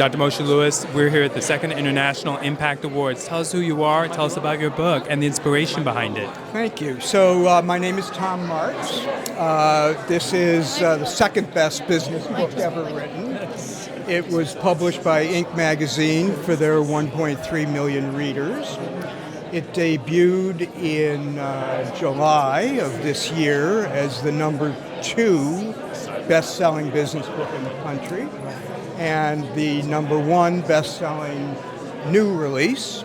Dr. Moshe Lewis, we're here at the Second International Impact Awards. Tell us who you are, tell us about your book and the inspiration behind it. Thank you. So my name is Tom Marks. This is the second best business book ever written. It was published by Inc. magazine for their 1.3 million readers. It debuted in July of this year as the number 2 best-selling business book in the country and the number 1 best-selling new release.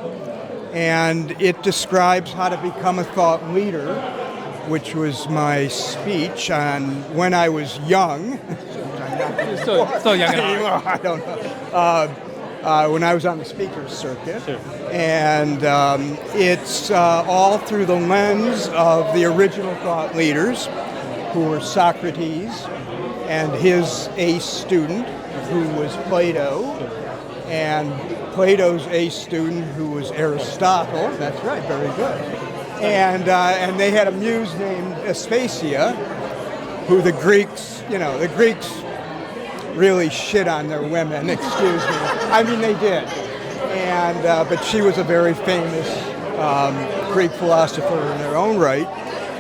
And it describes how to become a thought leader, which was my speech on when I was young. Still young enough. I don't know. When I was on the speaker's circuit. Sure. And it's all through the lens of the original thought leaders, who were Socrates and his ace student, who was Plato, and Plato's ace student, who was Aristotle. That's right, very good. And they had a muse named Aspasia, who the Greeks really shit on their women, excuse me. I mean, they did. And but she was a very famous Greek philosopher in her own right.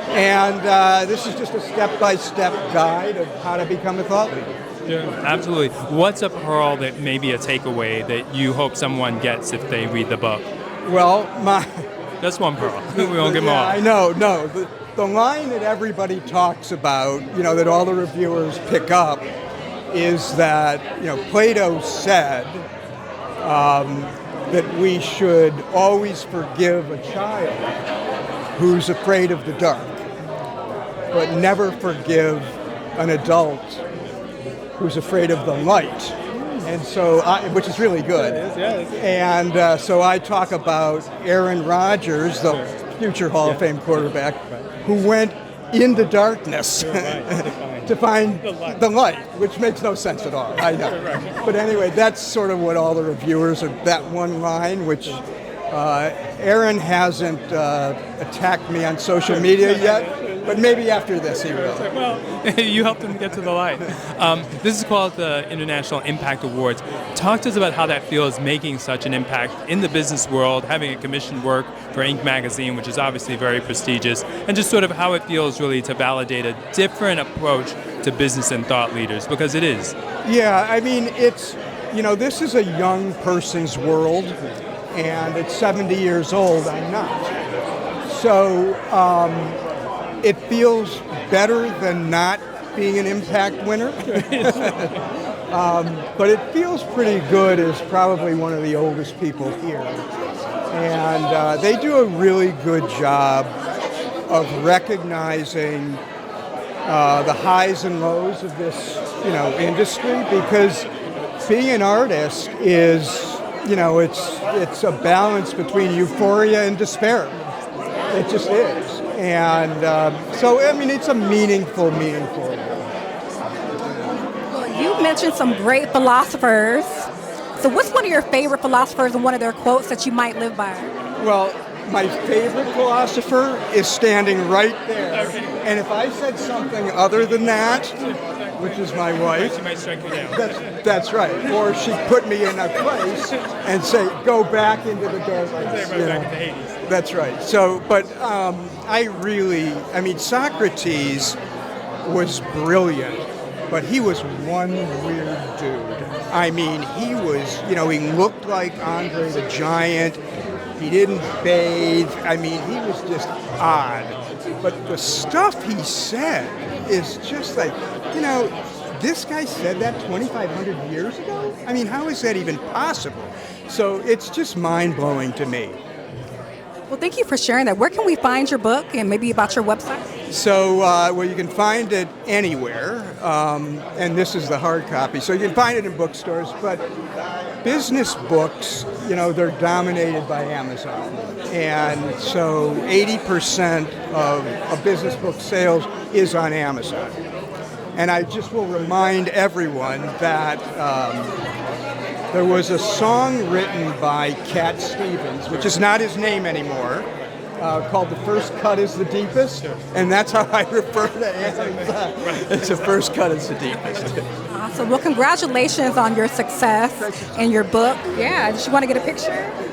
And this is just a step-by-step guide of how to become a thought leader. Yeah, absolutely. What's a pearl that may be a takeaway that you hope someone gets if they read the book? Well, Just one pearl. We won't give them all. I know, no. The line that everybody talks about, that all the reviewers pick up, is that, Plato said that we should always forgive a child who's afraid of the dark, but never forgive an adult who's afraid of the light. And so, which is really good. It is, yeah. And so I talk about Aaron Rodgers, the future Hall of Fame quarterback, who went into darkness to find the light, which makes no sense at all. I know. But anyway, that's sort of what all the reviewers are, that one line, which Aaron hasn't attacked me on social media yet. But maybe after this he will. Well, you helped him get to the light. This is called the International Impact Awards. Talk to us about how that feels making such an impact in the business world, having a commissioned work for Inc. magazine, which is obviously very prestigious, and just sort of how it feels really to validate a different approach to business and thought leaders, because it is. Yeah, I mean, it's, this is a young person's world, and at 70 years old, I'm not. So, it feels better than not being an impact winner. But it feels pretty good as probably one of the oldest people here. And they do a really good job of recognizing the highs and lows of this, industry, because being an artist is, it's a balance between euphoria and despair. It just is. And so, I mean, it's a meaningful. Well, you mentioned some great philosophers. So what's one of your favorite philosophers and one of their quotes that you might live by? Well, my favorite philosopher is standing right there. Okay. And if I said something other than that, which is my wife, She might strike you down. that's right. Or she'd put me in a place and say, go back into the darkness. Back in the Hades. That's right. So, but Socrates was brilliant, but he was one weird dude. I mean, he was, he looked like Andre the Giant. He didn't bathe. I mean, he was just odd. But the stuff he said is just like, this guy said that 2,500 years ago? I mean, how is that even possible? So it's just mind-blowing to me. Well, thank you for sharing that. Where can we find your book and maybe about your website? So, you can find it anywhere, and this is the hard copy. So you can find it in bookstores, but business books, they're dominated by Amazon. And so 80% of a business book sales is on Amazon. And I just will remind everyone that there was a song written by Cat Stevens, which is not his name anymore, called The First Cut is the Deepest, and that's how I refer to Amazon. It's The First Cut is the Deepest. Awesome. Well, congratulations on your success and your book. Yeah. Did you want to get a picture?